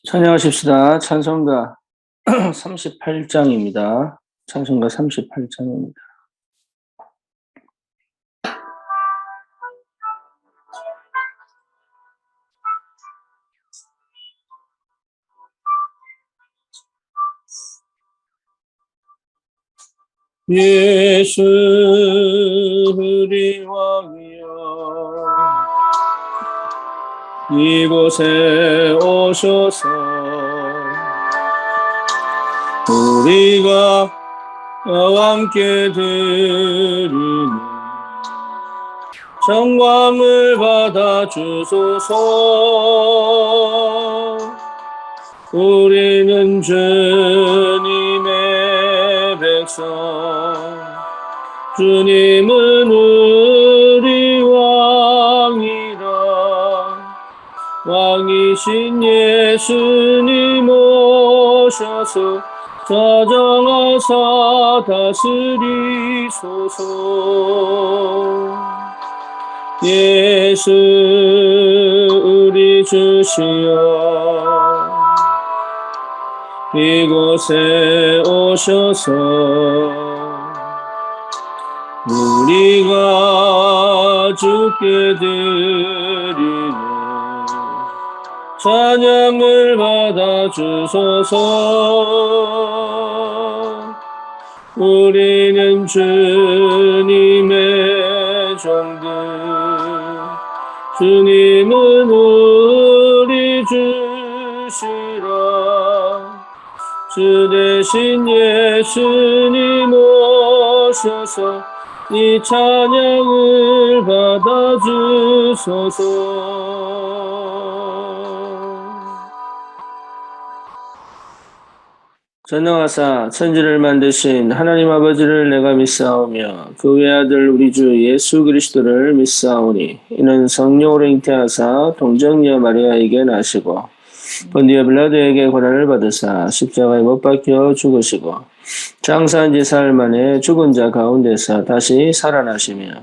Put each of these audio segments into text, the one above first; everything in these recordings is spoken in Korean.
찬양하십시다. 찬송가 38장입니다. 찬송가 38장입니다. 예수 우리 왕이여 이곳에 오셔서 우리가 함께 드리는 영광을 받아 주소서. 우리는 주님의 백성, 주님은 우리 왕이라. 왕이신 예수님 오셔서 찾아와서 다스리소서. 예수 우리 주시여 이곳에 오셔서 우리가 주께 드리는 찬양을 받아 주소서. 우리는 주님의 종들, 주님은 우리 주시라. 주 대신 예수님 오셔서 이 찬양을 받아 주소서. 전능하사 천지를 만드신 하나님 아버지를 내가 믿사오며 그 외아들 우리 주 예수 그리스도를 믿사오니 이는 성령으로 잉태하사 동정녀 마리아에게 나시고 본디오 빌라도에게 고난을 받으사 십자가에 못 박혀 죽으시고 장사한 지 사흘 만에 죽은 자 가운데서 다시 살아나시며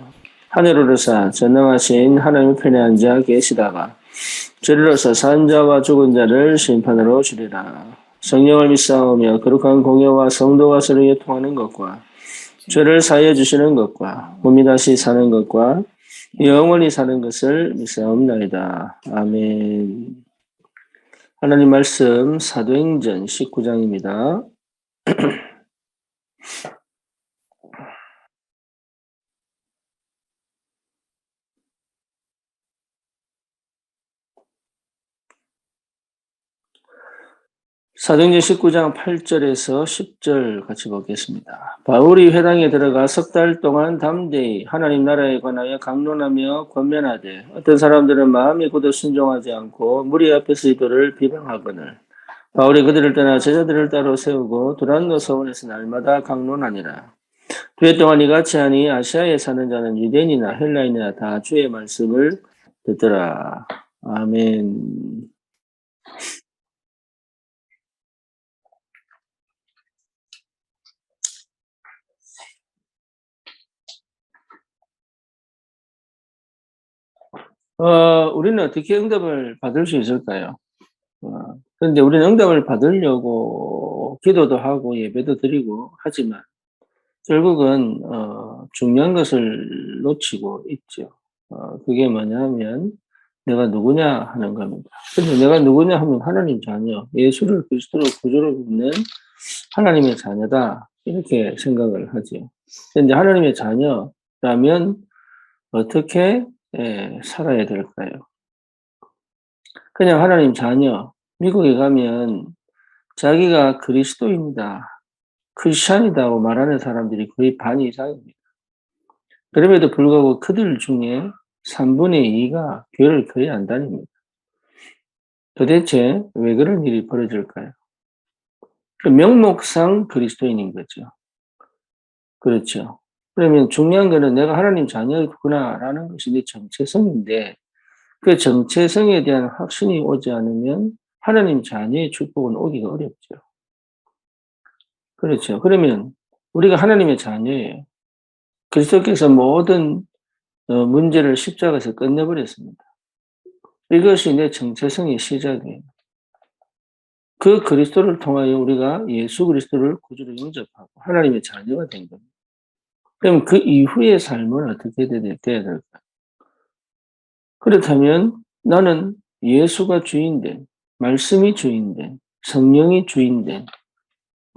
하늘 오르사 전능하신 하나님 편에 앉아 계시다가 저리로서 산 자와 죽은 자를 심판으로 주리라. 성령을 믿사오며 거룩한 공예와 성도가 서로 통하는 것과 죄를 사하여 주시는 것과 몸이 다시 사는 것과 영원히 사는 것을 믿사옵나이다. 아멘. 하나님 말씀 사도행전 19장입니다. 사도행전 19장 8절에서 10절 같이 보겠습니다. 바울이 회당에 들어가 석 달 동안 담대히 하나님 나라에 관하여 강론하며 권면하되 어떤 사람들은 마음이 굳어 순종하지 않고 무리 앞에서 이들을 비방하거늘 바울이 그들을 떠나 제자들을 따로 세우고 두란노 서원에서 날마다 강론하니라. 두 해 동안 이같이 하니 아시아에 사는 자는 유대인이나 헬라인이나 다 주의 말씀을 듣더라. 아멘. 우리는 어떻게 응답을 받을 수 있을까요? 그런데 우리는 응답을 받으려고 기도도 하고 예배도 드리고 하지만 결국은 중요한 것을 놓치고 있죠. 그게 뭐냐면 내가 누구냐 하는 겁니다. 근데 내가 누구냐 하면 하나님 자녀, 예수를 그리스도로 구주로 믿는 하나님의 자녀다 이렇게 생각을 하죠. 근데 하나님의 자녀라면 어떻게 살아야 될까요? 그냥 하나님 자녀, 미국에 가면 자기가 그리스도인이다, 크리스찬이다고 말하는 사람들이 거의 반 이상입니다. 그럼에도 불구하고 그들 중에 3분의 2가 교회를 거의 안 다닙니다. 도대체 왜 그런 일이 벌어질까요? 명목상 그리스도인인 거죠. 그렇죠. 그러면 중요한 거는 내가 하나님 자녀구나라는 것이 내 정체성인데 그 정체성에 대한 확신이 오지 않으면 하나님 자녀의 축복은 오기가 어렵죠. 그렇죠. 그러면 우리가 하나님의 자녀예요. 그리스도께서 모든 문제를 십자가에서 끝내버렸습니다. 이것이 내 정체성의 시작이에요. 그 그리스도를 통하여 우리가 예수 그리스도를 구주로 영접하고 하나님의 자녀가 된 겁니다. 그럼 그 이후의 삶은 어떻게 돼야 될까? 그렇다면 나는 예수가 주인된, 말씀이 주인된, 성령이 주인된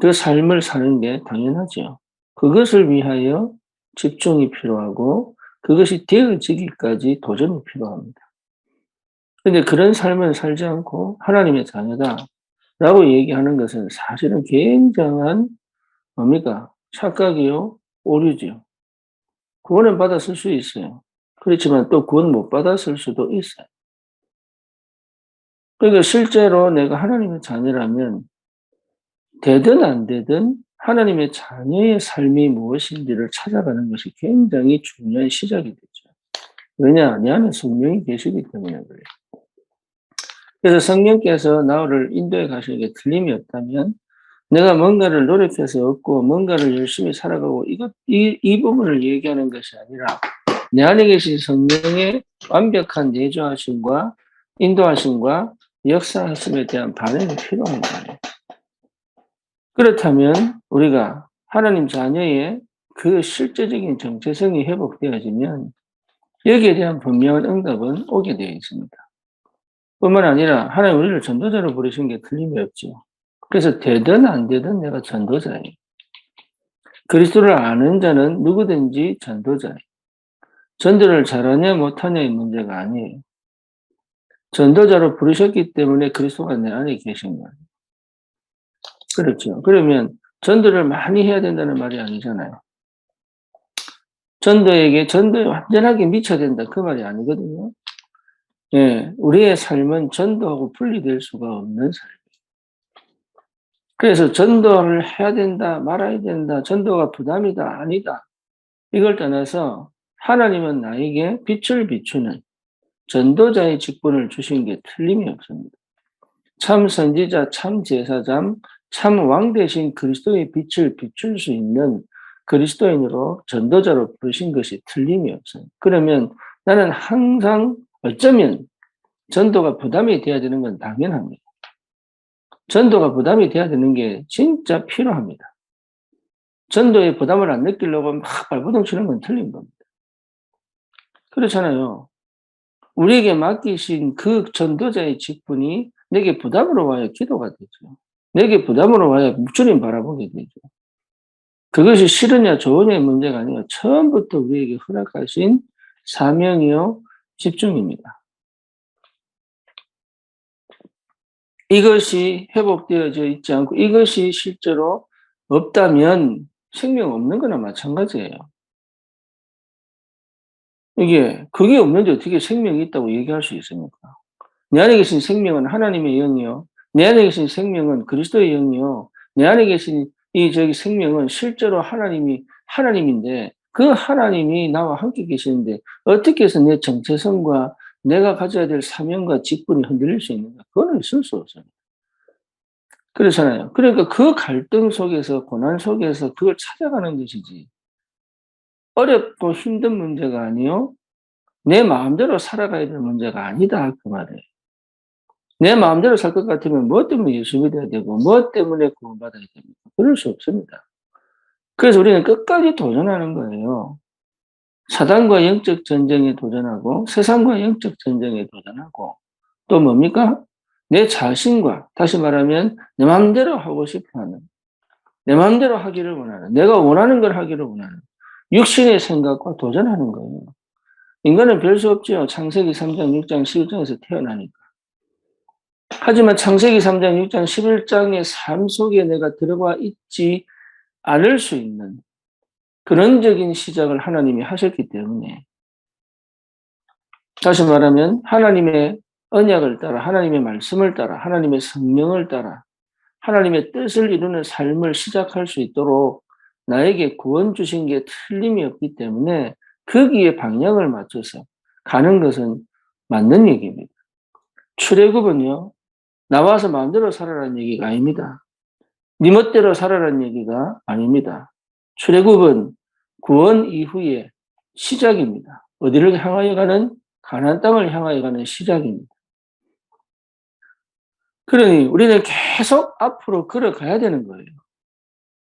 그 삶을 사는 게 당연하죠. 그것을 위하여 집중이 필요하고 그것이 되어지기까지 도전이 필요합니다. 근데 그런 삶을 살지 않고 하나님의 자녀다라고 얘기하는 것은 사실은 굉장한 뭡니까? 착각이요, 오류지요. 구원은 받았을 수 있어요. 그렇지만 또 구원 못 받았을 수도 있어요. 그러니까 실제로 내가 하나님의 자녀라면 되든 안 되든 하나님의 자녀의 삶이 무엇인지를 찾아가는 것이 굉장히 중요한 시작이 되죠. 왜냐? 내 안에 성령이 계시기 때문에 그래요. 그래서 성령께서 나를 인도해 가시는 게 틀림이 없다면 내가 뭔가를 노력해서 얻고 뭔가를 열심히 살아가고 이 부분을 얘기하는 것이 아니라 내 안에 계신 성령의 완벽한 내주하심과 인도하심과 역사하심에 대한 반응이 필요한 거예요. 그렇다면 우리가 하나님 자녀의 그 실제적인 정체성이 회복되어지면 여기에 대한 분명한 응답은 오게 되어 있습니다. 뿐만 아니라 하나님 우리를 전도자로 부르신 게 틀림이 없죠. 그래서 되든 안 되든 내가 전도자예요. 그리스도를 아는 자는 누구든지 전도자예요. 전도를 잘하냐 못하냐의 문제가 아니에요. 전도자로 부르셨기 때문에 그리스도가 내 안에 계신 거예요. 그렇죠. 그러면 전도를 많이 해야 된다는 말이 아니잖아요. 전도에 완전하게 미쳐야 된다 그 말이 아니거든요. 예, 우리의 삶은 전도하고 분리될 수가 없는 삶. 그래서 전도를 해야 된다, 말아야 된다, 전도가 부담이다, 아니다. 이걸 떠나서 하나님은 나에게 빛을 비추는 전도자의 직분을 주신 게 틀림이 없습니다. 참 선지자, 참 제사장, 참 왕 대신 그리스도의 빛을 비출 수 있는 그리스도인으로 전도자로 부르신 것이 틀림이 없어요. 그러면 나는 항상 어쩌면 전도가 부담이 돼야 되는 건 당연합니다. 전도가 부담이 돼야 되는 게 진짜 필요합니다. 전도에 부담을 안 느끼려고 막 발버둥 치는 건 틀린 겁니다. 그렇잖아요. 우리에게 맡기신 그 전도자의 직분이 내게 부담으로 와야 기도가 되죠. 내게 부담으로 와야 주님 바라보게 되죠. 그것이 싫으냐 좋으냐의 문제가 아니라 처음부터 우리에게 허락하신 사명이요 집중입니다. 이것이 회복되어져 있지 않고 이것이 실제로 없다면 생명 없는 거나 마찬가지예요. 그게 없는데 어떻게 생명이 있다고 얘기할 수 있습니까? 내 안에 계신 생명은 하나님의 영이요. 내 안에 계신 생명은 그리스도의 영이요. 내 안에 계신 생명은 실제로 하나님인데 그 하나님이 나와 함께 계시는데 어떻게 해서 내 정체성과 내가 가져야 될 사명과 직분이 흔들릴 수 있는가? 그거는 있을 수 없어요. 그렇잖아요. 그러니까 그 갈등 속에서 고난 속에서 그걸 찾아가는 것이지. 어렵고 힘든 문제가 아니요. 내 마음대로 살아가야 될 문제가 아니다 그 말이에요. 내 마음대로 살 것 같으면 뭐 때문에 예수 믿어야 되고 뭐 때문에 구원받아야 됩니까? 그럴 수 없습니다. 그래서 우리는 끝까지 도전하는 거예요. 사단과 영적 전쟁에 도전하고 세상과 영적 전쟁에 도전하고 또 뭡니까? 내 자신과 다시 말하면 내 마음대로 하고 싶어하는 내 마음대로 하기를 원하는 내가 원하는 걸 하기를 원하는 육신의 생각과 도전하는 거예요. 인간은 별 수 없지요. 창세기 3장, 6장, 11장에서 태어나니까. 하지만 창세기 3장, 6장, 11장의 삶 속에 내가 들어가 있지 않을 수 있는 근원적인 시작을 하나님이 하셨기 때문에 다시 말하면 하나님의 언약을 따라 하나님의 말씀을 따라 하나님의 성령을 따라 하나님의 뜻을 이루는 삶을 시작할 수 있도록 나에게 구원 주신 게 틀림이 없기 때문에 거기에 방향을 맞춰서 가는 것은 맞는 얘기입니다. 출애굽은요. 나와서 마음대로 살아라는 얘기가 아닙니다. 네 멋대로 살아라는 얘기가 아닙니다. 출애굽은 구원 이후의 시작입니다. 어디를 향하여 가는 가나안 땅을 향하여 가는 시작입니다. 그러니 우리는 계속 앞으로 걸어가야 되는 거예요.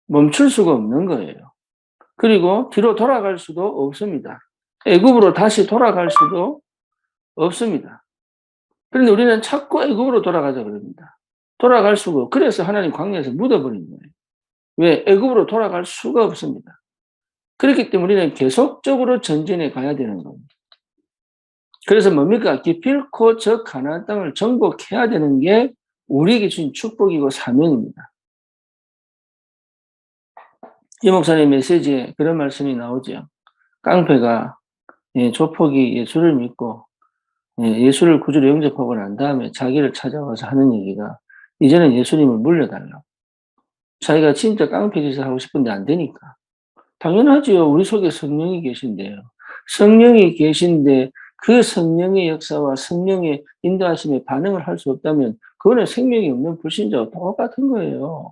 멈출 수가 없는 거예요. 그리고 뒤로 돌아갈 수도 없습니다. 애굽으로 다시 돌아갈 수도 없습니다. 그런데 우리는 자꾸 애굽으로 돌아가자 그럽니다. 돌아갈 수가 없고, 그래서 하나님 광야에서 묻어버린 거예요. 왜? 애굽으로 돌아갈 수가 없습니다. 그렇기 때문에 우리는 계속적으로 전진해 가야 되는 겁니다. 그래서 뭡니까? 기필코 저 가나안 땅을 정복해야 되는 게 우리에게 주신 축복이고 사명입니다. 이 목사님 메시지에 그런 말씀이 나오죠. 깡패가 조폭이 예수를 믿고 예수를 구주로 영접하고 난 다음에 자기를 찾아와서 하는 얘기가 이제는 예수님을 물려달라고. 자기가 진짜 깡패 짓을 하고 싶은데 안 되니까. 당연하지요. 우리 속에 성령이 계신데요. 성령이 계신데 그 성령의 역사와 성령의 인도하심에 반응을 할 수 없다면 그거는 생명이 없는 불신자와 똑같은 거예요.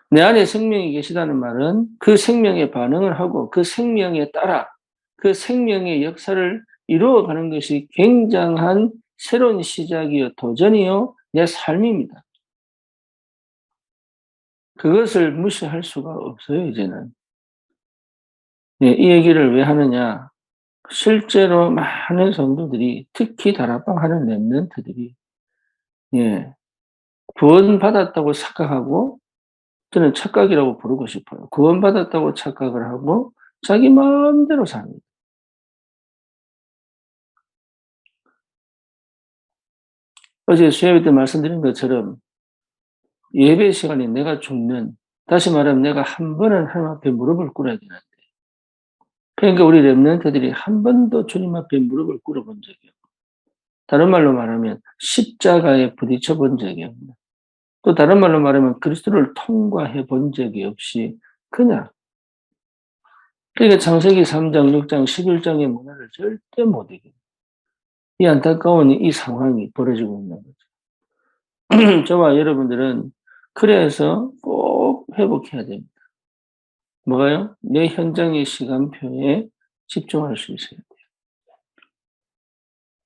내 안에 생명이 계시다는 말은 그 생명에 반응을 하고 그 생명에 따라 그 생명의 역사를 이루어가는 것이 굉장한 새로운 시작이요, 도전이요, 내 삶입니다. 그것을 무시할 수가 없어요, 이제는. 이 얘기를 왜 하느냐. 실제로 많은 성도들이, 특히 다락방 하는 렘넌트들이, 구원받았다고 착각하고, 저는 착각이라고 부르고 싶어요. 구원받았다고 착각을 하고, 자기 마음대로 삽니다. 어제 수요일 때 말씀드린 것처럼, 예배 시간에 내가 죽는, 다시 말하면 내가 한 번은 하나님 앞에 무릎을 꿇어야 되는데, 그러니까 우리 렘넌트들이 한 번도 주님 앞에 무릎을 꿇어본 적이 없고, 다른 말로 말하면 십자가에 부딪혀 본 적이 없는, 또 다른 말로 말하면 그리스도를 통과해 본 적이 없이 그냥, 그러니까 창세기 3장, 6장, 11장의 문화를 절대 못 이깁니다. 이 안타까운 이 상황이 벌어지고 있는 거죠. 저와 여러분들은 그래서 꼭 회복해야 됩니다. 뭐가요? 내 현장의 시간표에 집중할 수 있어야 돼요.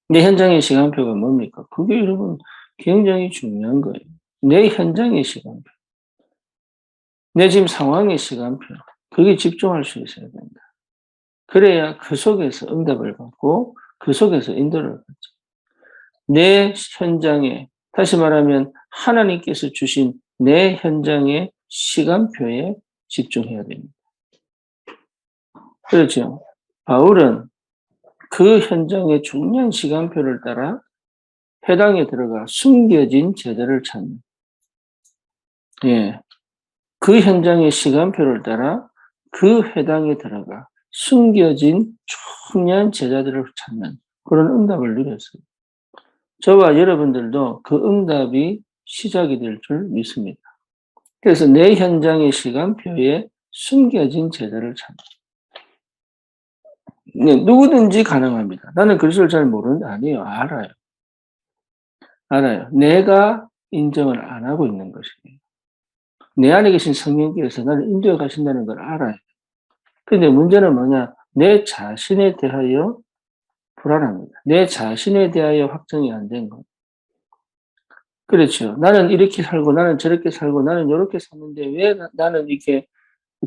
내 현장의 시간표가 뭡니까? 그게 여러분 굉장히 중요한 거예요. 내 현장의 시간표. 내 지금 상황의 시간표. 그게 집중할 수 있어야 된다. 그래야 그 속에서 응답을 받고 그 속에서 인도를 받죠. 내 현장에, 다시 말하면 하나님께서 주신 내 현장의 시간표에 집중해야 됩니다. 그렇죠. 바울은 그 현장의 중요한 시간표를 따라 회당에 들어가 숨겨진 제자를 찾는, 그 현장의 시간표를 따라 그 회당에 들어가 숨겨진 중요한 제자들을 찾는 그런 응답을 누렸어요. 저와 여러분들도 그 응답이 시작이 될 줄 믿습니다. 그래서 내 현장의 시간표에 숨겨진 제자를 찾는. 누구든지 가능합니다. 나는 그리스도를 잘 모르는데 아니에요. 알아요. 알아요. 내가 인정을 안 하고 있는 것이에요. 내 안에 계신 성령께서 나를 인도해 가신다는 걸 알아요. 근데 문제는 뭐냐? 내 자신에 대하여 불안합니다. 내 자신에 대하여 확정이 안 된 것. 그렇죠. 나는 이렇게 살고, 나는 저렇게 살고, 나는 이렇게 사는데 왜 나는 이렇게,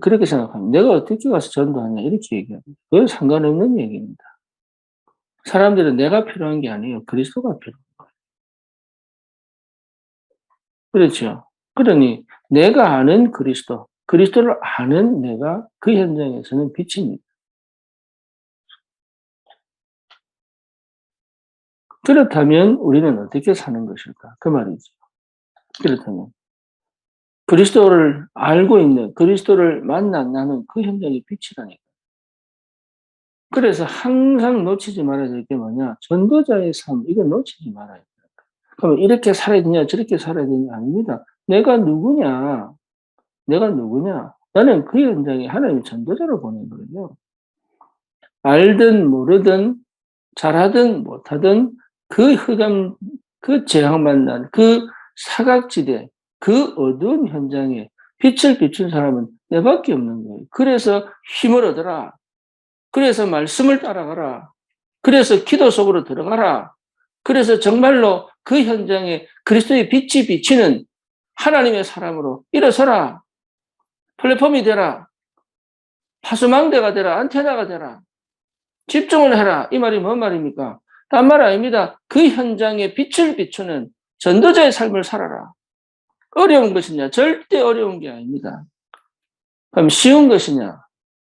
그렇게 생각합니다. 내가 어떻게 가서 전도하냐, 이렇게 얘기합니다. 그건 상관없는 얘기입니다. 사람들은 내가 필요한 게 아니에요. 그리스도가 필요한 거예요. 그렇죠. 그러니 내가 아는 그리스도, 그리스도를 아는 내가 그 현장에서는 빛입니다. 그렇다면 우리는 어떻게 사는 것일까? 그 말이죠. 그렇다면 그리스도를 알고 있는, 그리스도를 만난 나는 그 현장의 빛이라니까. 그래서 항상 놓치지 말아야 될 게 뭐냐? 전도자의 삶, 이거 놓치지 말아야 돼요. 그럼 이렇게 살아야 되냐, 저렇게 살아야 되냐? 아닙니다. 내가 누구냐? 내가 누구냐? 나는 그 현장에 하나님의 전도자로 보낸 거예요. 알든 모르든 잘하든 못하든 그 흑암, 그 재앙 만난 그 사각지대, 그 어두운 현장에 빛을 비춘 사람은 내밖에 없는 거예요. 그래서 힘을 얻어라. 그래서 말씀을 따라가라. 그래서 기도 속으로 들어가라. 그래서 정말로 그 현장에 그리스도의 빛이 비치는 하나님의 사람으로 일어서라. 플랫폼이 되라. 파수망대가 되라. 안테나가 되라. 집중을 해라. 이 말이 뭔 말입니까? 딴 말 아닙니다. 그 현장에 빛을 비추는 전도자의 삶을 살아라. 어려운 것이냐? 절대 어려운 게 아닙니다. 그럼 쉬운 것이냐?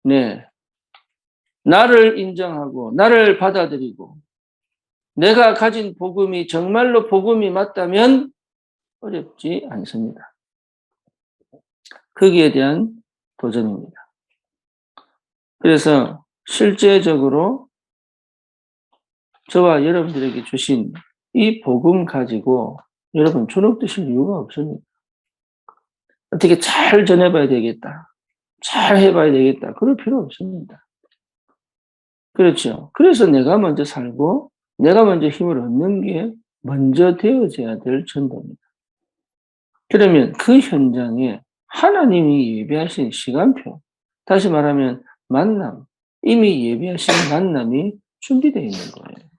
네. 나를 인정하고 나를 받아들이고 내가 가진 복음이 정말로 복음이 맞다면 어렵지 않습니다. 거기에 대한 도전입니다. 그래서 실제적으로 저와 여러분들에게 주신 이 복음 가지고 여러분 주눅드실 이유가 없습니다. 어떻게 잘 전해봐야 되겠다. 잘 해봐야 되겠다. 그럴 필요 없습니다. 그렇죠. 그래서 내가 먼저 살고 내가 먼저 힘을 얻는 게 먼저 되어져야 될 전도입니다. 그러면 그 현장에 하나님이 예비하신 시간표, 다시 말하면 만남, 이미 예비하신 만남이 준비되어 있는 거예요.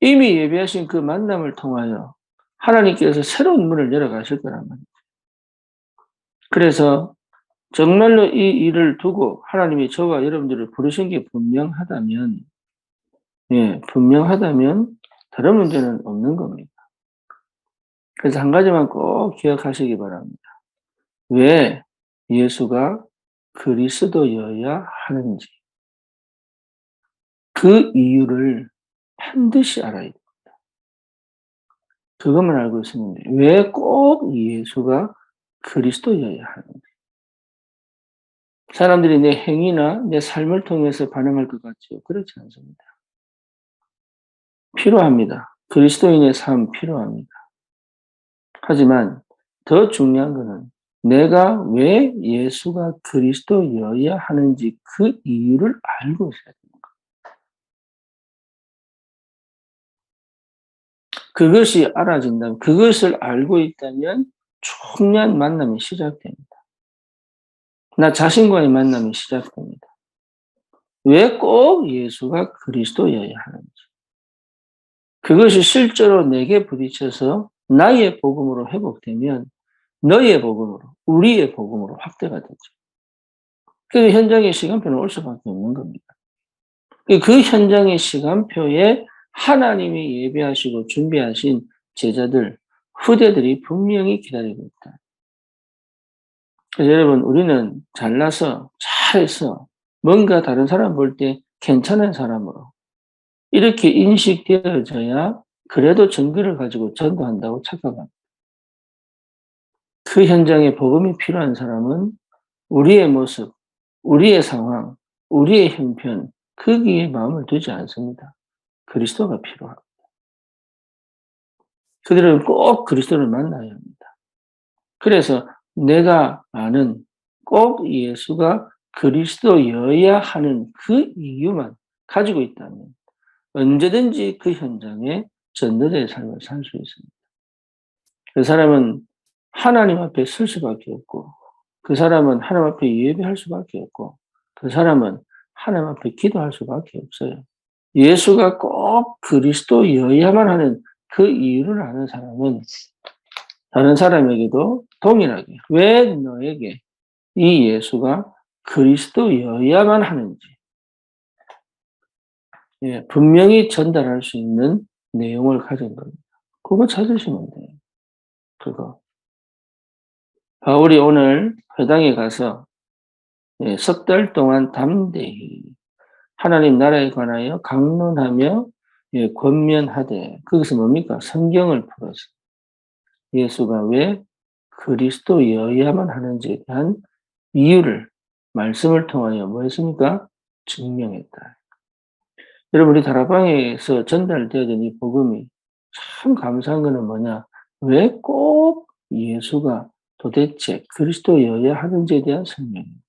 이미 예비하신 그 만남을 통하여 하나님께서 새로운 문을 열어가실 거란 말이죠. 그래서 정말로 이 일을 두고 하나님이 저와 여러분들을 부르신 게 분명하다면, 분명하다면 다른 문제는 없는 겁니다. 그래서 한 가지만 꼭 기억하시기 바랍니다. 왜 예수가 그리스도여야 하는지 그 이유를 반드시 알아야 됩니다. 그것만 알고 있었는데 왜 꼭 예수가 그리스도여야 하는지. 사람들이 내 행위나 내 삶을 통해서 반응할 것 같지요? 그렇지 않습니다. 필요합니다. 그리스도인의 삶 필요합니다. 하지만 더 중요한 것은 내가 왜 예수가 그리스도여야 하는지 그 이유를 알고 있어야 됩니다. 그것이 알아진다면, 그것을 알고 있다면 중요한 만남이 시작됩니다. 나 자신과의 만남이 시작됩니다. 왜 꼭 예수가 그리스도여야 하는지. 그것이 실제로 내게 부딪혀서 나의 복음으로 회복되면 너의 복음으로, 우리의 복음으로 확대가 되죠. 그 현장의 시간표는 올 수밖에 없는 겁니다. 그 현장의 시간표에 하나님이 예비하시고 준비하신 제자들, 후대들이 분명히 기다리고 있다. 그래서 여러분, 우리는 잘나서, 잘해서, 뭔가 다른 사람 볼 때 괜찮은 사람으로 이렇게 인식되어져야 그래도 증거를 가지고 전도한다고 착각합니다. 그 현장에 복음이 필요한 사람은 우리의 모습, 우리의 상황, 우리의 형편, 거기에 마음을 두지 않습니다. 그리스도가 필요합니다. 그들은 꼭 그리스도를 만나야 합니다. 그래서 내가 아는 꼭 예수가 그리스도여야 하는 그 이유만 가지고 있다면 언제든지 그 현장에 전도자의 삶을 살 수 있습니다. 그 사람은 하나님 앞에 설 수밖에 없고 그 사람은 하나님 앞에 예배할 수밖에 없고 그 사람은 하나님 앞에 기도할 수밖에 없어요. 예수가 꼭 그리스도여야만 하는 그 이유를 아는 사람은 다른 사람에게도 동일하게 왜 너에게 이 예수가 그리스도여야만 하는지 분명히 전달할 수 있는 내용을 가진 겁니다. 그거 찾으시면 돼요. 그거. 바울이 오늘 회당에 가서 석 달 동안 담대히 하나님 나라에 관하여 강론하며 권면하되 거기서 뭡니까? 성경을 풀어서 예수가 왜 그리스도여야만 하는지에 대한 이유를 말씀을 통하여 뭐 했습니까? 증명했다. 여러분 우리 다락방에서 전달되어진 이 복음이 참 감사한 것은 뭐냐? 왜 꼭 예수가 도대체 그리스도여야 하는지에 대한 설명입니다.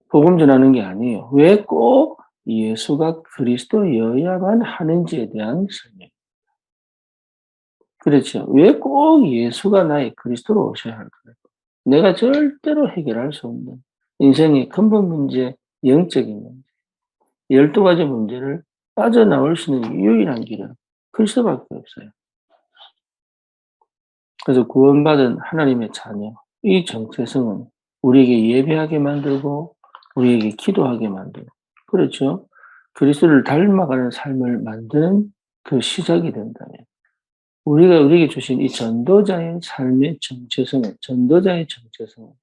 복음 전하는 게 아니에요. 왜 꼭 예수가 그리스도여야만 하는지에 대한 설명. 그렇죠. 왜 꼭 예수가 나의 그리스도로 오셔야 할까요? 내가 절대로 해결할 수 없는 인생의 근본 문제, 영적인 문제, 12가지 문제를 빠져나올 수 있는 유일한 길은 그리스도밖에 없어요. 그래서 구원받은 하나님의 자녀, 이 정체성은 우리에게 예배하게 만들고 우리에게 기도하게 만들고, 그렇죠? 그리스도를 닮아가는 삶을 만드는 그 시작이 된다면, 우리가 우리에게 주신 이 전도자의 삶의 정체성은, 전도자의 정체성은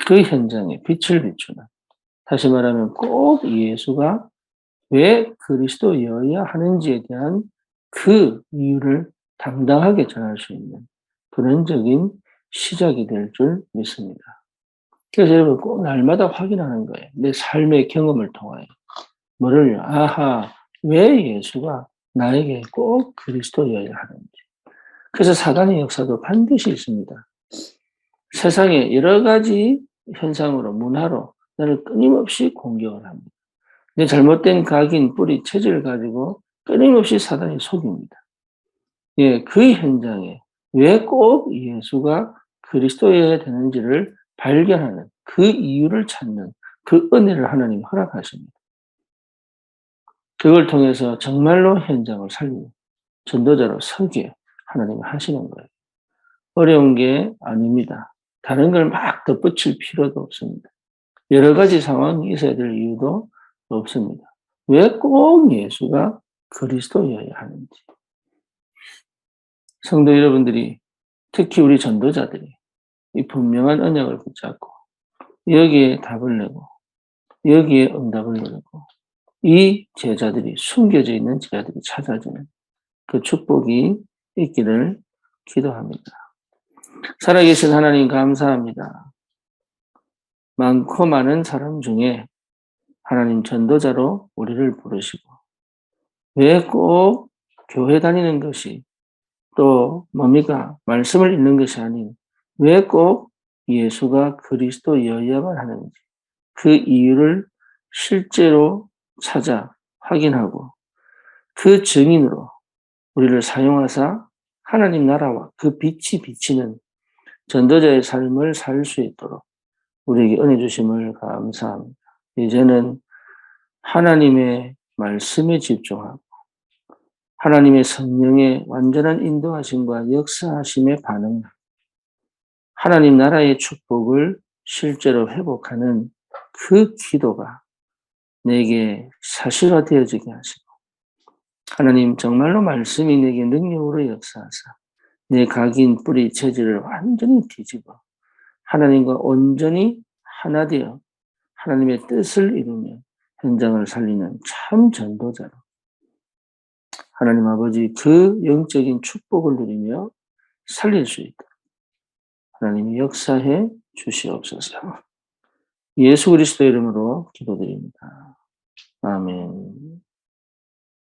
그 현장에 빛을 비추는, 다시 말하면 꼭 예수가 왜 그리스도여야 하는지에 대한 그 이유를 당당하게 전할 수 있는 근원적인 시작이 될 줄 믿습니다. 그래서 여러분 꼭 날마다 확인하는 거예요. 내 삶의 경험을 통하여. 뭐를요? 아하, 왜 예수가 나에게 꼭 그리스도여야 하는지. 그래서 사단의 역사도 반드시 있습니다. 세상에 여러 가지 현상으로, 문화로 나를 끊임없이 공격을 합니다. 내 잘못된 각인, 뿌리, 체질을 가지고 끊임없이 사단이 속입니다. 예, 그 현장에 왜 꼭 예수가 그리스도여야 되는지를 발견하는, 그 이유를 찾는 그 은혜를 하나님이 허락하십니다. 그걸 통해서 정말로 현장을 살리는 전도자로 서게 하나님이 하시는 거예요. 어려운 게 아닙니다. 다른 걸 막 덧붙일 필요도 없습니다. 여러 가지 상황이 있어야 될 이유도 없습니다. 왜 꼭 예수가 그리스도여야 하는지. 성도 여러분들이, 특히 우리 전도자들이 이 분명한 언약을 붙잡고 여기에 답을 내고 여기에 응답을 누리고 이 제자들이, 숨겨져 있는 제자들이 찾아지는 그 축복이 있기를 기도합니다. 살아계신 하나님 감사합니다. 많고 많은 사람 중에 하나님 전도자로 우리를 부르시고, 왜 꼭 교회 다니는 것이, 또 뭡니까? 말씀을 읽는 것이 아닌 왜 꼭 예수가 그리스도여야만 하는지, 그 이유를 실제로 찾아 확인하고 그 증인으로 우리를 사용하사 하나님 나라와 그 빛이 비치는 전도자의 삶을 살 수 있도록 우리에게 은혜 주심을 감사합니다. 이제는 하나님의 말씀에 집중하고 하나님의 성령의 완전한 인도하심과 역사하심에 반응하고 하나님 나라의 축복을 실제로 회복하는 그 기도가 내게 사실화되어지게 하시고, 하나님 정말로 말씀이 내게 능력으로 역사하사 내 각인 뿌리 체질을 완전히 뒤집어 하나님과 온전히 하나 되어 하나님의 뜻을 이루며 현장을 살리는 참 전도자로 하나님 아버지 그 영적인 축복을 누리며 살릴 수 있도록 하나님이 역사해 주시옵소서. 예수 그리스도 이름으로 기도드립니다. 아멘.